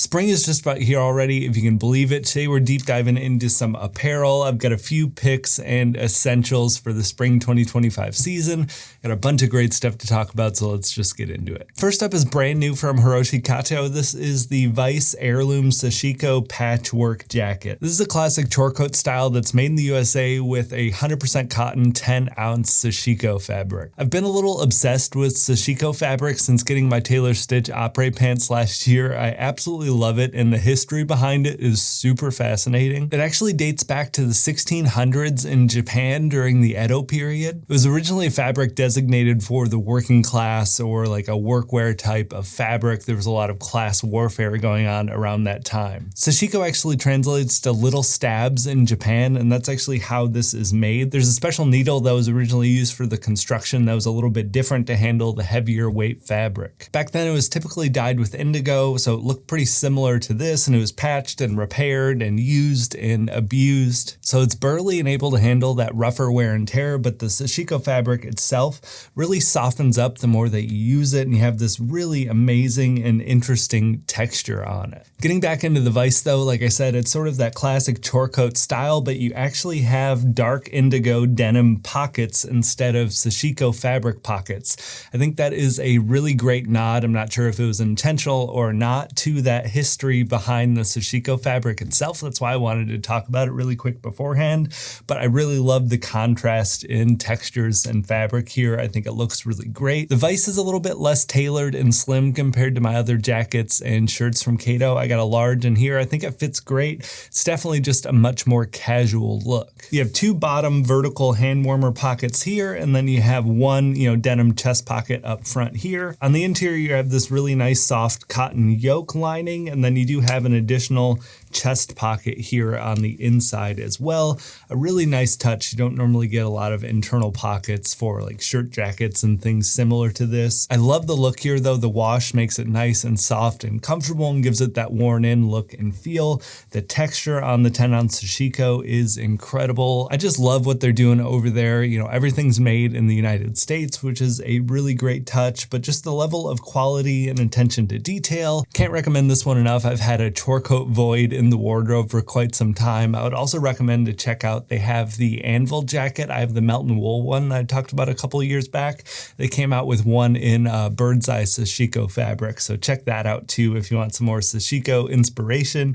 Spring is just about here already, if you can believe it. Today we're deep diving into some apparel. I've got a few picks and essentials for the spring 2025 season. Got a bunch of great stuff to talk about, so let's just get into it. First up is brand new from KATO. This is the Vise Heirloom Sashiko Patchwork Jacket. This is a classic chore coat style that's made in the USA with a 100% cotton 10-ounce Sashiko fabric. I've been a little obsessed with Sashiko fabric since getting my Tailor Stitch opera pants last year. I absolutely love it, and the history behind it is super fascinating. It actually dates back to the 1600s in Japan during the Edo period. It was originally a fabric designated for the working class or like a workwear type of fabric. There was a lot of class warfare going on around that time. Sashiko actually translates to little stabs in Japan, and that's actually how this is made. There's a special needle that was originally used for the construction that was a little bit different to handle the heavier weight fabric. Back then it was typically dyed with indigo, so it looked pretty similar to this, and it was patched and repaired and used and abused. So it's burly and able to handle that rougher wear and tear, but the Sashiko fabric itself really softens up the more that you use it, and you have this really amazing and interesting texture on it. Getting back into the Vise though, like I said, it's sort of that classic chore coat style, but you actually have dark indigo denim pockets instead of Sashiko fabric pockets. I think that is a really great nod. I'm not sure if it was intentional or not to that history behind the Sashiko fabric itself. That's why I wanted to talk about it really quick beforehand, but I really love the contrast in textures and fabric here. I think it looks really great. The Vise is a little bit less tailored and slim compared to my other jackets and shirts from KATO. I got a large in here. I think it fits great. It's definitely just a much more casual look. You have two bottom vertical hand warmer pockets here, and then you have one, denim chest pocket up front here. On the interior, you have this really nice soft cotton yoke lining, and then you do have an additional chest pocket here on the inside as well. A really nice touch. You don't normally get a lot of internal pockets for like shirt jackets and things similar to this. I love the look here though. The wash makes it nice and soft and comfortable and gives it that worn in look and feel. The texture on the 10-ounce Sashiko is incredible. I just love what they're doing over there. Everything's made in the United States, which is a really great touch, but just the level of quality and attention to detail. Can't recommend this one enough. I've had a chore coat void in the wardrobe for quite some time. I would also recommend to check out, they have the anvil jacket. I have the melt and wool one that I talked about a couple of years back. They came out with one in bird's eye Sashiko fabric, so check that out too if you want some more Sashiko inspiration.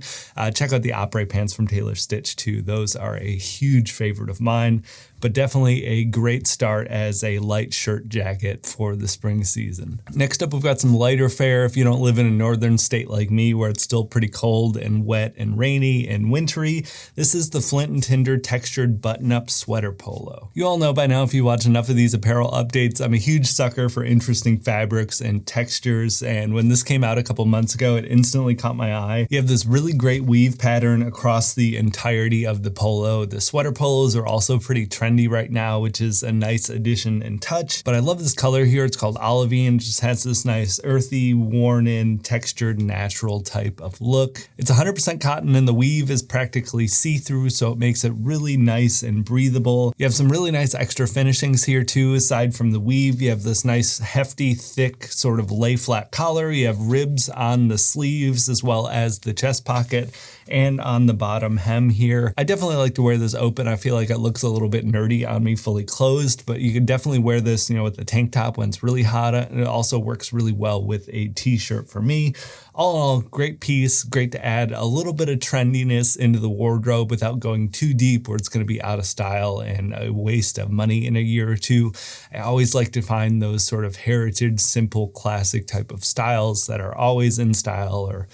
Check out the opera pants from Tailor Stitch too. Those are a huge favorite of mine, but definitely a great start as a light shirt jacket for the spring season. Next up, we've got some lighter fare if you don't live in a northern state like me where it's still pretty cold and wet and rainy and wintry. This is the Flint and Tinder textured button-up sweater polo. You all know by now, if you watch enough of these apparel updates, I'm a huge sucker for interesting fabrics and textures, and when this came out a couple months ago, it instantly caught my eye. You have this really great weave pattern across the entirety of the polo. The sweater polos are also pretty trendy right now, which is a nice addition and touch, but I love this color here. It's called olivine. It just has this nice earthy, worn in, textured, natural type of look. It's 100% cotton and the weave is practically see-through, so it makes it really nice and breathable. You have some really nice extra finishings here too. Aside from the weave, you have this nice hefty, thick sort of lay flat collar. You have ribs on the sleeves as well as the chest pocket and on the bottom hem here. I definitely like to wear this open. I feel like it looks a little bit nerdy on me fully closed, but you can definitely wear this, with the tank top when it's really hot, and it also works really well with a t-shirt for me. All in all, great piece, great to add a little bit of trendiness into the wardrobe without going too deep where it's going to be out of style and a waste of money in a year or two. I always like to find those sort of heritage, simple, classic type of styles that are always in style or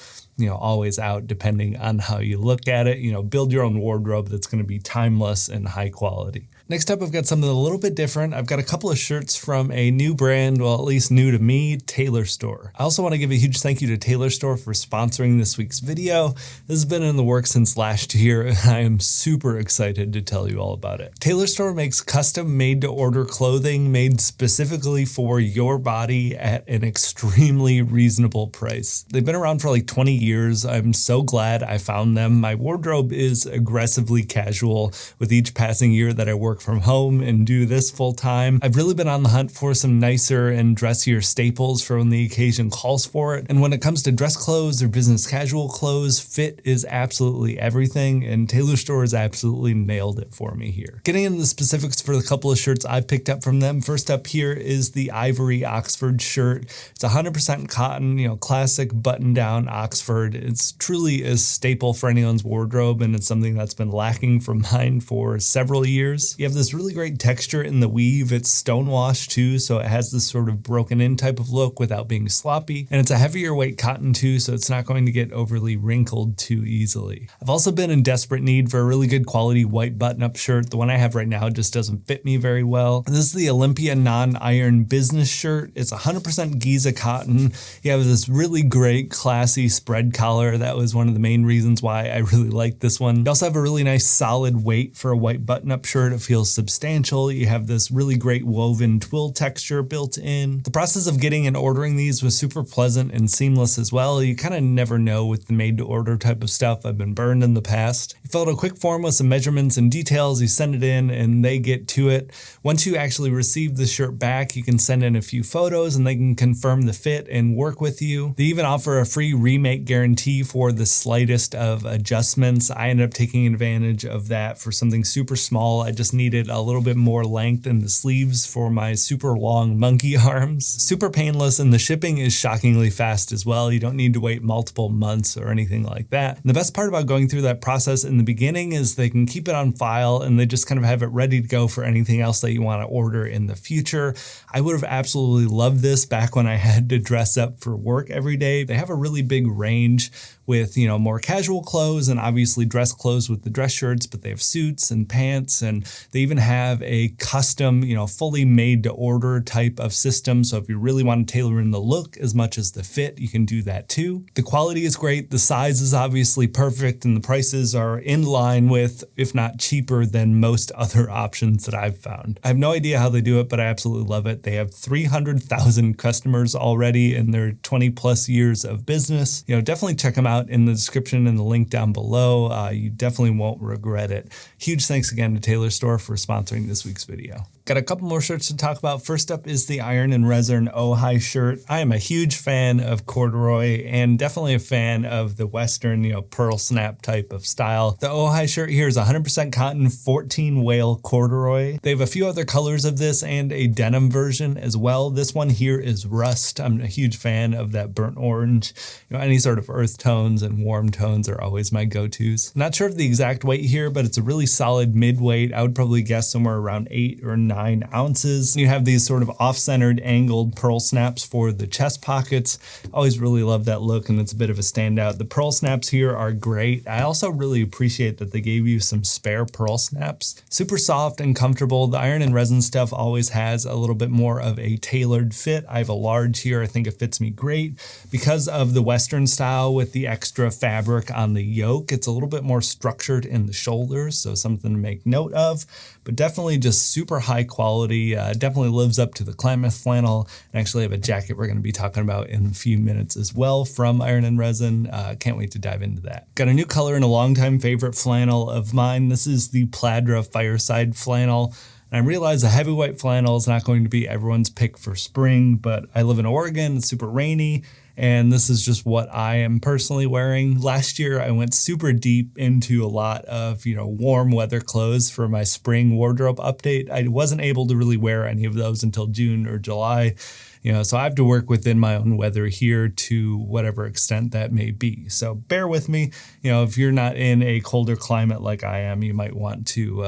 always out depending on how you look at it. Build your own wardrobe that's going to be timeless and high quality. Next up, I've got something a little bit different. I've got a couple of shirts from a new brand, well, at least new to me, Tailor Store. I also want to give a huge thank you to Tailor Store for sponsoring this week's video. This has been in the works since last year, and I am super excited to tell you all about it. Tailor Store makes custom made-to-order clothing made specifically for your body at an extremely reasonable price. They've been around for like 20 years. I'm so glad I found them. My wardrobe is aggressively casual with each passing year that I work work from home and do this full time. I've really been on the hunt for some nicer and dressier staples for when the occasion calls for it. And when it comes to dress clothes or business casual clothes, fit is absolutely everything, and Tailor Store has absolutely nailed it for me here. Getting into the specifics for the couple of shirts I picked up from them, first up here is the Ivory Oxford shirt. It's 100% cotton, classic button-down Oxford. It's truly a staple for anyone's wardrobe, and it's something that's been lacking from mine for several years. You have this really great texture in the weave. It's stonewashed too, so it has this sort of broken in type of look without being sloppy. And it's a heavier weight cotton too, so it's not going to get overly wrinkled too easily. I've also been in desperate need for a really good quality white button-up shirt. The one I have right now just doesn't fit me very well. This is the Olympia non-iron business shirt. It's 100% Giza cotton. You have this really great classy spread collar. That was one of the main reasons why I really liked this one. You also have a really nice solid weight for a white button-up shirt. It feels substantial. You have this really great woven twill texture built in. The process of getting and ordering these was super pleasant and seamless as well. You kind of never know with the made-to-order type of stuff. I've been burned in the past. You fill out a quick form with some measurements and details. You send it in and they get to it. Once you actually receive the shirt back, you can send in a few photos and they can confirm the fit and work with you. They even offer a free remake guarantee for the slightest of adjustments. I ended up taking advantage of that for something super small. I just needed a little bit more length in the sleeves for my super long monkey arms. Super painless, and the shipping is shockingly fast as well. You don't need to wait multiple months or anything like that. And the best part about going through that process in the beginning is they can keep it on file and they just kind of have it ready to go for anything else that you want to order in the future. I would have absolutely loved this back when I had to dress up for work every day. They have a really big range with, more casual clothes and obviously dress clothes with the dress shirts, but they have suits and pants, and they even have a custom, fully made to order type of system. So if you really want to tailor in the look as much as the fit, you can do that too. The quality is great. The size is obviously perfect, and the prices are in line with, if not cheaper than most other options that I've found. I have no idea how they do it, but I absolutely love it. They have 300,000 customers already in their 20 plus years of business. Definitely check them out in the description and the link down below. You definitely won't regret it. Huge thanks again to Tailor Store for sponsoring this week's video. Got a couple more shirts to talk about. First up is the Iron and Resin Ojai shirt. I am a huge fan of corduroy and definitely a fan of the Western, pearl snap type of style. The Ojai shirt here is 100% cotton, 14 whale corduroy. They have a few other colors of this and a denim version as well. This one here is rust. I'm a huge fan of that burnt orange. Any sort of earth tones and warm tones are always my go-tos. Not sure of the exact weight here, but it's a really solid mid-weight. I would probably guess somewhere around 8 or 9 ounces. You have these sort of off-centered angled pearl snaps for the chest pockets. Always really love that look, and it's a bit of a standout. The pearl snaps here are great. I also really appreciate that they gave you some spare pearl snaps. Super soft and comfortable. The Iron and Resin stuff always has a little bit more of a tailored fit. I have a large here. I think it fits me great. Because of the Western style with the extra fabric on the yoke, it's a little bit more structured in the shoulders, so something to make note of, but definitely just super high quality. Definitely lives up to the Klamath flannel. And actually have a jacket we're going to be talking about in a few minutes as well from Iron and Resin. Can't wait to dive into that. Got a new color and a longtime favorite flannel of mine. This is the Pladra Fireside flannel. And I realize a heavyweight flannel is not going to be everyone's pick for spring, but I live in Oregon. It's super rainy, and this is just what I am personally wearing. Last year, I went super deep into a lot of, warm weather clothes for my spring wardrobe update. I wasn't able to really wear any of those until June or July. So I have to work within my own weather here to whatever extent that may be. So bear with me. If you're not in a colder climate like I am, you might want to,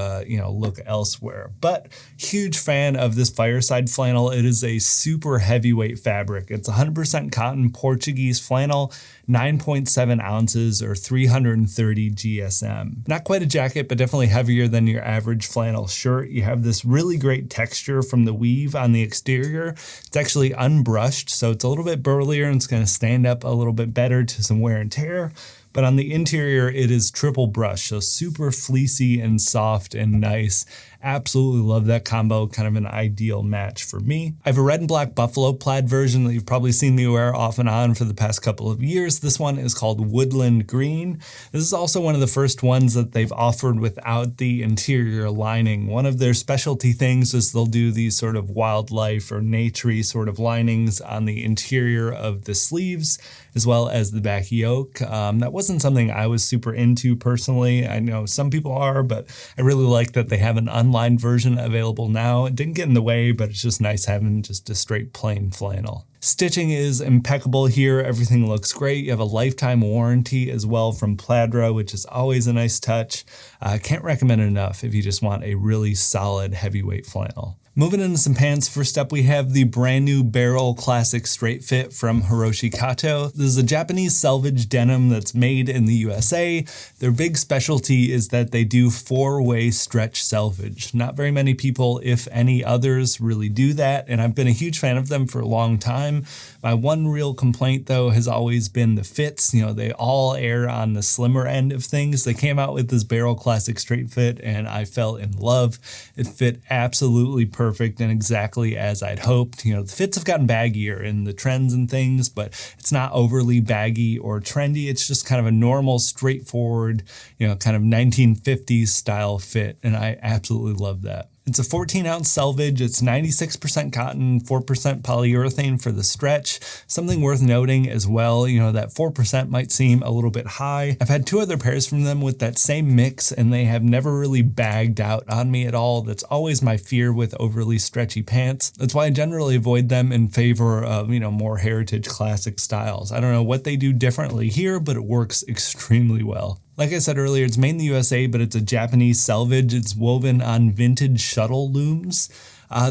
look elsewhere. But huge fan of this Fireside flannel. It is a super heavyweight fabric. It's 100% cotton Portuguese flannel, 9.7 ounces or 330 GSM. Not quite a jacket, but definitely heavier than your average flannel shirt. You have this really great texture from the weave on the exterior. It's actually unbrushed, so it's a little bit burlier and it's going to stand up a little bit better to some wear and tear. but on the interior, it is triple brush, so super fleecy and soft and nice. Absolutely love that combo, kind of an ideal match for me. I have a red and black buffalo plaid version that you've probably seen me wear off and on for the past couple of years. This one is called Woodland Green. This is also one of the first ones that they've offered without the interior lining. One of their specialty things is they'll do these sort of wildlife or naturey sort of linings on the interior of the sleeves, as well as the back yoke. That wasn't something I was super into personally. I know some people are, but I really like that they have an Unlined version available now. It didn't get in the way, but it's just nice having just a straight plain flannel. Stitching is impeccable here. Everything looks great. You have a lifetime warranty as well from Pladra, which is always a nice touch. Can't recommend it enough if you just want a really solid heavyweight flannel. Moving into some pants, first up we have the brand new Barrel Classic Straight Fit from Hiroshi Kato. This is a Japanese selvage denim that's made in the USA. Their big specialty is that they do 4-way stretch selvage. Not very many people, if any others, really do that, and I've been a huge fan of them for a long time. My one real complaint though has always been the fits. You know, they all err on the slimmer end of things. They came out with this Barrel Classic Straight Fit and I fell in love. It fit absolutely perfect and exactly as I'd hoped. You know, the fits have gotten baggier in the trends and things, but it's not overly baggy or trendy. It's just kind of a normal, straightforward, you know, kind of 1950s style fit, and I absolutely love that. It's a 14-ounce selvage. It's 96% cotton, 4% polyurethane for the stretch. Something worth noting as well, you know, that 4% might seem a little bit high. I've had 2 other pairs from them with that same mix, and they have never really bagged out on me at all. That's always my fear with overly stretchy pants. That's why I generally avoid them in favor of, you know, more heritage classic styles. I don't know what they do differently here, but it works extremely well. Like I said earlier, it's made in the USA, but it's a Japanese selvage. It's woven on vintage shuttle looms.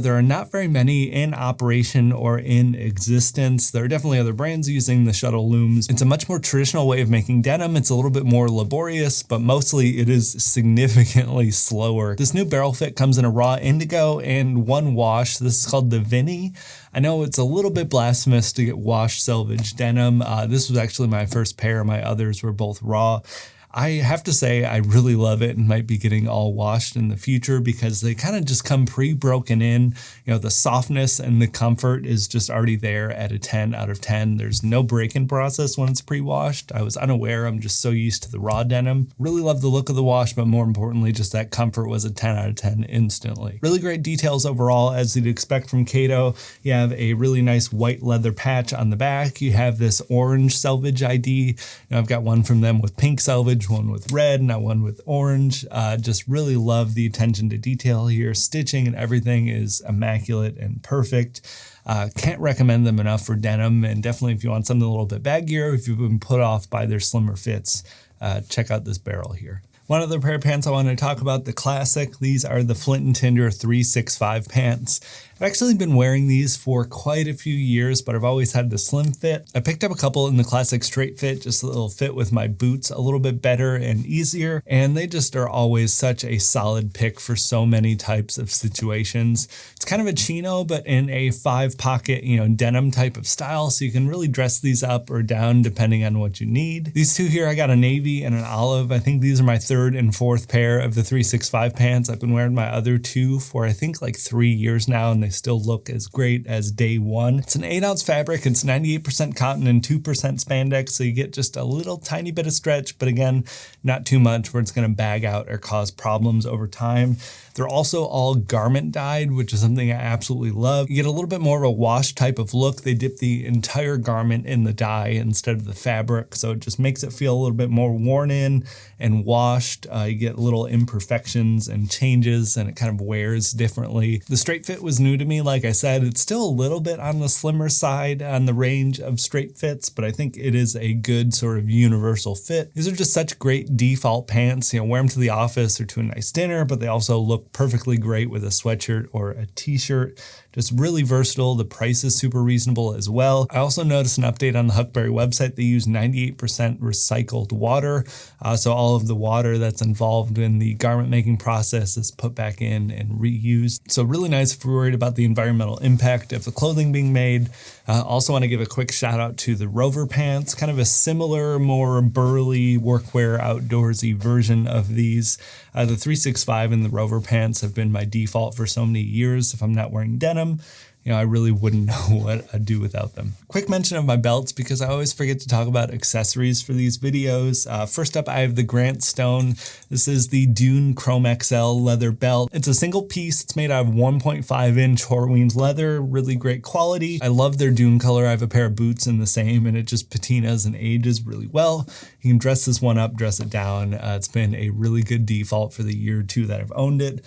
There are not very many in operation or in existence. There are definitely other brands using the shuttle looms. It's a much more traditional way of making denim. It's a little bit more laborious, but mostly it is significantly slower. This new barrel fit comes in a raw indigo and 1 wash. This is called the Vinny. I know it's a little bit blasphemous to get washed selvage denim. This was actually my first pair. My others were both raw. I have to say I really love it and might be getting all washed in the future because they kind of just come pre-broken in. You know, the softness and the comfort is just already there at a 10 out of 10. There's no break-in process when it's pre-washed. I was unaware. I'm just so used to the raw denim. Really love the look of the wash, but more importantly, just that comfort was a 10 out of 10 instantly. Really great details overall, as you'd expect from Kato. You have a really nice white leather patch on the back. You have this orange selvage ID. You know, I've got one from them with pink selvage, one with red, now one with orange. Just really love the attention to detail here. Stitching and everything is immaculate and perfect. Can't recommend them enough for denim, and definitely if you want something a little bit baggier, if you've been put off by their slimmer fits, check out this barrel here. One other pair of pants I wanted to talk about, the classic. These are the Flint and Tinder 365 pants. I've actually been wearing these for quite a few years, but I've always had the slim fit. I picked up a couple in the classic straight fit, just a little fit with my boots, a little bit better and easier, and they just are always such a solid pick for so many types of situations. It's kind of a chino, but in a 5-pocket, you know, denim type of style, so you can really dress these up or down depending on what you need. These 2 here, I got a navy and an olive. I think these are my 3rd and 4th pair of the 365 pants. I've been wearing my other 2 for I think like 3 years now, and they still look as great as day one. It's an 8-ounce fabric. It's 98% cotton and 2% spandex, so you get just a little tiny bit of stretch, but again, not too much where it's going to bag out or cause problems over time. They're also all garment dyed, which is something I absolutely love. You get a little bit more of a wash type of look. They dip the entire garment in the dye instead of the fabric, so it just makes it feel a little bit more worn in and washed. You get little imperfections and changes, and it kind of wears differently. The straight fit was new to me. Like I said, it's still a little bit on the slimmer side on the range of straight fits, but I think it is a good sort of universal fit. These are just such great default pants. You know, wear them to the office or to a nice dinner, but they also look perfectly great with a sweatshirt or a t-shirt. Just really versatile. The price is super reasonable as well. I also noticed an update on the Huckberry website. They use 98% recycled water. So all of the water that's involved in the garment making process is put back in and reused. So really nice if you're worried about about the environmental impact of the clothing being made. Also want to give a quick shout out to the Rover pants, kind of a similar, more burly workwear outdoorsy version of these. The 365 and the Rover pants have been my default for so many years. If I'm not wearing denim, I really wouldn't know what I'd do without them. Quick mention of my belts, because I always forget to talk about accessories for these videos. First up, I have the Grant Stone. This is the Dune Chrome XL leather belt. It's a single piece. It's made out of 1.5-inch Horween's leather, really great quality. I love their Dune color. I have a pair of boots in the same, and it just patinas and ages really well. You can dress this one up, dress it down. It's been a really good default for the year or two that I've owned it.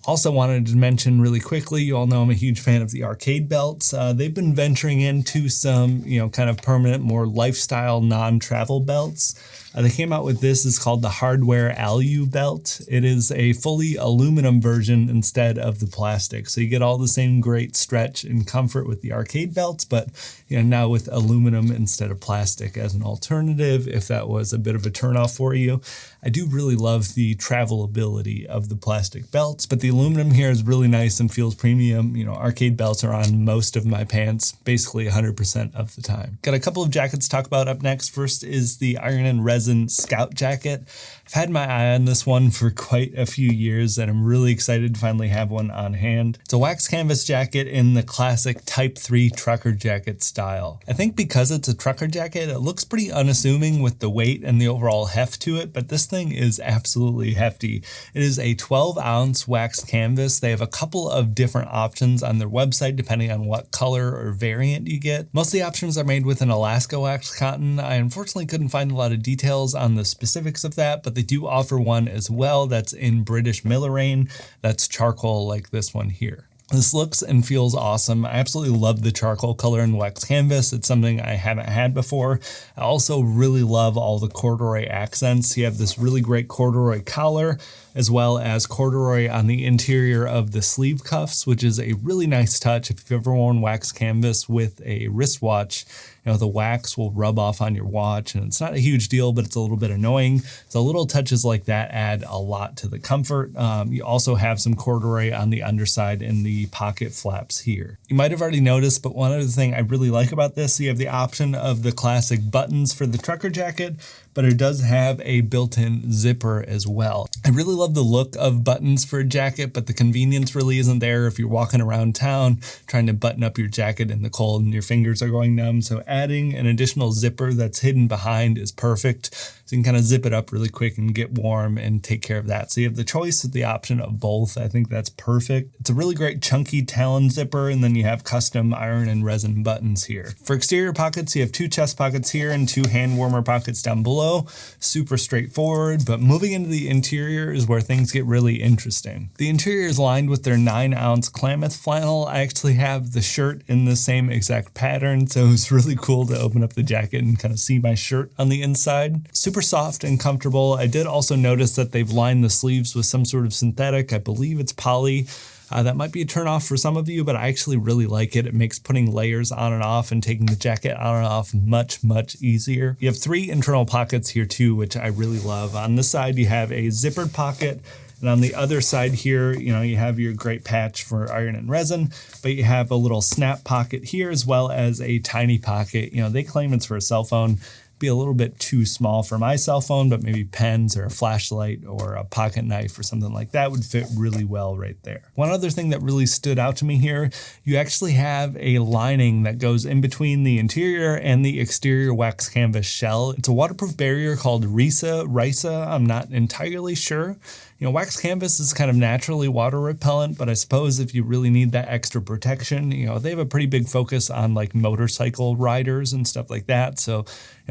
Also wanted to mention really quickly, you all know I'm a huge fan of the arcade belts. They've been venturing into some, kind of permanent, more lifestyle, non-travel belts. They came out with this. It's called the Hardware Alu belt. It is a fully aluminum version instead of the plastic. So you get all the same great stretch and comfort with the arcade belts, but now with aluminum instead of plastic as an alternative, if that was a bit of a turnoff for you. I do really love the travelability of the plastic belts, but the aluminum here is really nice and feels premium. Arcade belts are on most of my pants, basically 100% of the time. Got a couple of jackets to talk about up next. First is the Iron and Resin Scout jacket. I've had my eye on this one for quite a few years, and I'm really excited to finally have one on hand. It's a wax canvas jacket in the classic Type 3 trucker jacket style. I think because it's a trucker jacket, it looks pretty unassuming with the weight and the overall heft to it, but this thing is absolutely hefty. It is a 12-ounce wax canvas. They have a couple of different options on their website depending on what color or variant you get. Most of the options are made with an Alaska wax cotton. I unfortunately couldn't find a lot of details on the specifics of that, but they do offer one as well that's in British Millerain. That's charcoal like this one here. This looks and feels awesome. I absolutely love the charcoal color in wax canvas. It's something I haven't had before. I also really love all the corduroy accents. You have this really great corduroy collar, as well as corduroy on the interior of the sleeve cuffs, which is a really nice touch. If you've ever worn wax canvas with a wristwatch, the wax will rub off on your watch, and it's not a huge deal, but it's a little bit annoying. So little touches like that add a lot to the comfort. You also have some corduroy on the underside in the pocket flaps here. You might have already noticed, but one other thing I really like about this, you have the option of the classic buttons for the trucker jacket, but it does have a built-in zipper as well. I really love the look of buttons for a jacket, but the convenience really isn't there if you're walking around town trying to button up your jacket in the cold and your fingers are going numb. So adding an additional zipper that's hidden behind is perfect. So you can kind of zip it up really quick and get warm and take care of that. So you have the choice of the option of both. I think that's perfect. It's a really great chunky talon zipper, and then you have custom iron and resin buttons here. For exterior pockets, you have 2 chest pockets here and 2 hand warmer pockets down below. Super straightforward, but moving into the interior is where things get really interesting. The interior is lined with their 9-ounce Klamath flannel. I actually have the shirt in the same exact pattern, so it's really cool to open up the jacket and kind of see my shirt on the inside. Super soft and comfortable. I did also notice that they've lined the sleeves with some sort of synthetic. I believe it's poly. That might be a turnoff for some of you, but I actually really like it. It makes putting layers on and off and taking the jacket on and off much, much easier. You have 3 internal pockets here too, which I really love. On this side, you have a zippered pocket. And on the other side here, you have your great patch for iron and resin, but you have a little snap pocket here as well as a tiny pocket. They claim it's for a cell phone. Be a little bit too small for my cell phone, but maybe pens or a flashlight or a pocket knife or something like that would fit really well right there. One other thing that really stood out to me here, you actually have a lining that goes in between the interior and the exterior wax canvas shell. It's a waterproof barrier called Risa. I'm not entirely sure. Wax canvas is kind of naturally water repellent, but I suppose if you really need that extra protection, they have a pretty big focus on like motorcycle riders and stuff like that. So,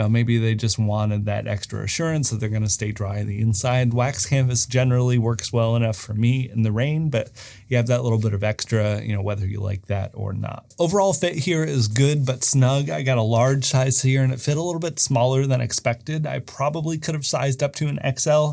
maybe they just wanted that extra assurance that they're going to stay dry on the inside. Wax canvas generally works well enough for me in the rain, but you have that little bit of extra, whether you like that or not. Overall fit here is good, but snug. I got a large size here and it fit a little bit smaller than expected. I probably could have sized up to an XL.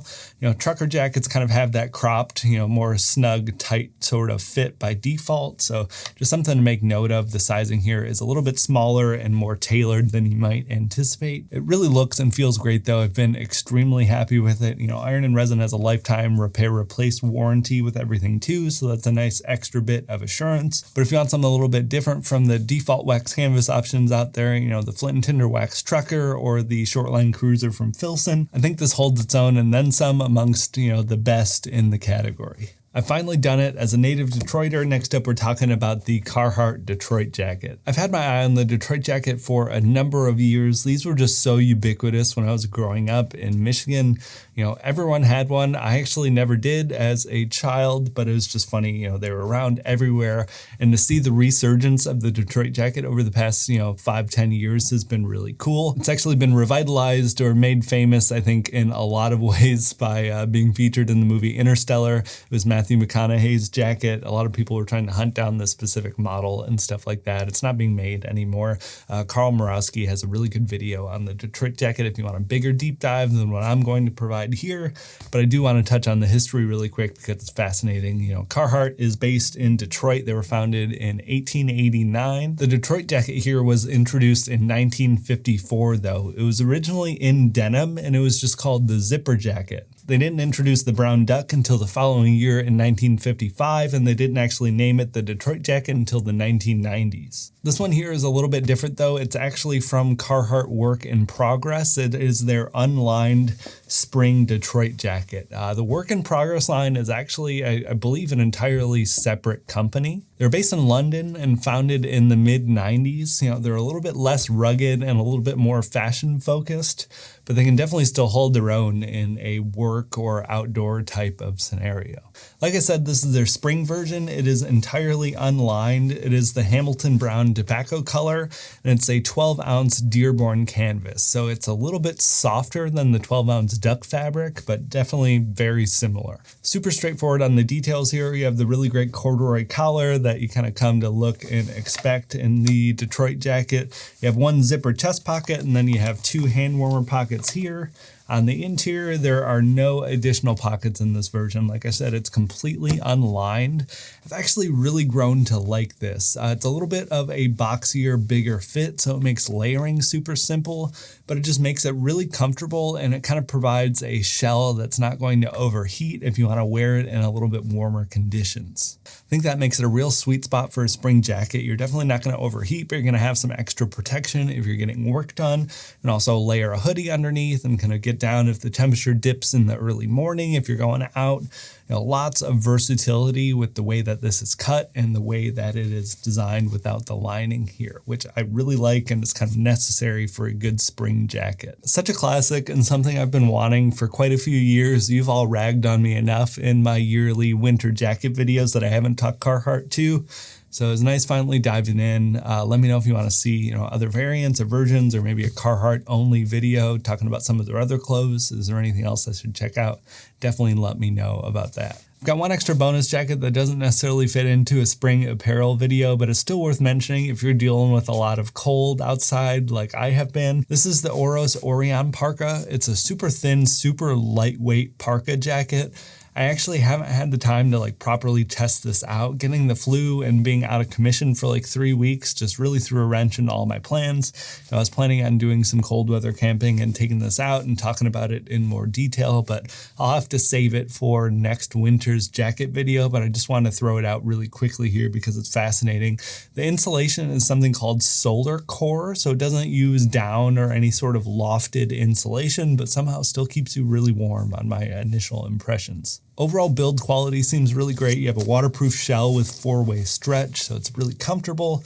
Trucker jackets kind of have that cropped, more snug, tight sort of fit by default. So just something to make note of. The sizing here is a little bit smaller and more tailored than you might anticipate. lightweight. It really looks and feels great though. I've been extremely happy with it. You know, Iron and Resin has a lifetime repair replace warranty with everything too, so that's a nice extra bit of assurance. But if you want something a little bit different from the default wax canvas options out there, you know, the Flint and Tinder wax trucker or the Shortline Cruiser from Filson, I think this holds its own and then some amongst, you know, the best in the category. I've finally done it as a native Detroiter. Next up, we're talking about the Carhartt Detroit jacket. I've had my eye on the Detroit jacket for a number of years. These were just so ubiquitous when I was growing up in Michigan. You know, everyone had one. I actually never did as a child, but it was just funny. You know, they were around everywhere. And to see the resurgence of the Detroit jacket over the past, 5-10 years has been really cool. It's actually been revitalized or made famous, I think, in a lot of ways by being featured in the movie Interstellar. It was Matthew McConaughey's jacket. A lot of people were trying to hunt down this specific model and stuff like that. It's not being made anymore. Carl Morawski has a really good video on the Detroit jacket if you want a bigger deep dive than what I'm going to provide here. But I do want to touch on the history really quick because it's fascinating. You know, Carhartt is based in Detroit. They were founded in 1889. The Detroit jacket here was introduced in 1954 though. It was originally in denim and it was just called the zipper jacket. They didn't introduce the brown duck until the following year in 1955, and they didn't actually name it the Detroit jacket until the 1990s. This one here is a little bit different though. It's actually from Carhartt Work in Progress. It is their Unlined spring Detroit jacket. The Work in Progress line is actually, I believe, an entirely separate company. They're based in London and founded in the mid-90s. You know, they're a little bit less rugged and a little bit more fashion focused, but they can definitely still hold their own in a work or outdoor type of scenario. Like I said, this is their spring version. It is entirely unlined. It is the Hamilton Brown tobacco color, and it's a 12-ounce Dearborn canvas. So it's a little bit softer than the 12-ounce duck fabric, but definitely very similar. Super straightforward on the details here. You have the really great corduroy collar that you kind of come to look and expect in the Detroit jacket. You have one zipper chest pocket, and then you have two hand warmer pockets here. On the interior, there are no additional pockets in this version. Like I said, it's completely unlined. I've actually really grown to like this. It's a little bit of a boxier, bigger fit, so it makes layering super simple, but it just makes it really comfortable, and it kind of provides a shell that's not going to overheat if you want to wear it in a little bit warmer conditions. I think that makes it a real sweet spot for a spring jacket. You're definitely not going to overheat, but you're going to have some extra protection if you're getting work done, and also layer a hoodie underneath and kind of get down if the temperature dips in the early morning, if you're going out. You know, lots of versatility with the way that this is cut and the way that it is designed without the lining here, which I really like, and it's kind of necessary for a good spring jacket. Such a classic and something I've been wanting for quite a few years. You've all ragged on me enough in my yearly winter jacket videos that I haven't talked Carhartt to. So it was nice finally diving in. Let me know if you want to see, other variants or versions, or maybe a Carhartt only video talking about some of their other clothes. Is there anything else I should check out? Definitely let me know about that. I've got one extra bonus jacket that doesn't necessarily fit into a spring apparel video, but it's still worth mentioning if you're dealing with a lot of cold outside like I have been. This is the OROS Orion Parka. It's a super thin, super lightweight parka jacket. I actually haven't had the time to properly test this out. Getting the flu and being out of commission for 3 weeks just really threw a wrench into all my plans. I was planning on doing some cold weather camping and taking this out and talking about it in more detail, but I'll have to save it for next winter's jacket video, but I just want to throw it out really quickly here because it's fascinating. The insulation is something called solar core, so it doesn't use down or any sort of lofted insulation, but somehow still keeps you really warm on my initial impressions. Overall build quality seems really great. You have a waterproof shell with 4-way stretch, so it's really comfortable.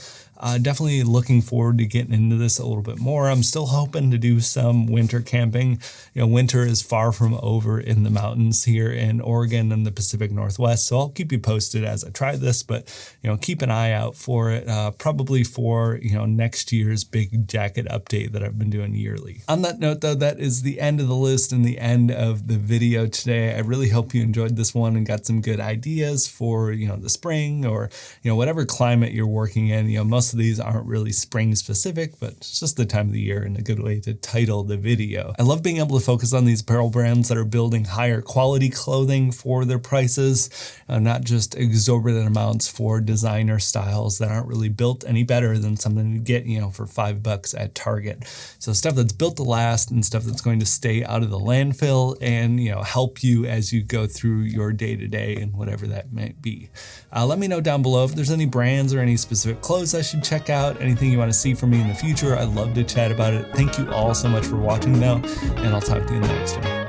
Definitely looking forward to getting into this a little bit more. I'm still hoping to do some winter camping. Winter is far from over in the mountains here in Oregon and the Pacific Northwest, so I'll keep you posted as I try this, but keep an eye out for it, probably for next year's big jacket update that I've been doing yearly. On that note though, that is the end of the list and the end of the video today. I really hope you enjoyed this one and got some good ideas for the spring or whatever climate you're working in. Most most of these aren't really spring specific, but it's just the time of the year and a good way to title the video. I love being able to focus on these apparel brands that are building higher quality clothing for their prices, not just exorbitant amounts for designer styles that aren't really built any better than something you get, for $5 at Target. So stuff that's built to last and stuff that's going to stay out of the landfill and, help you as you go through your day-to-day and whatever that might be. Let me know down below if there's any brands or any specific clothes I should check out, anything you want to see from me in the future. I'd love to chat about it. Thank you all so much for watching though, and I'll talk to you in the next one.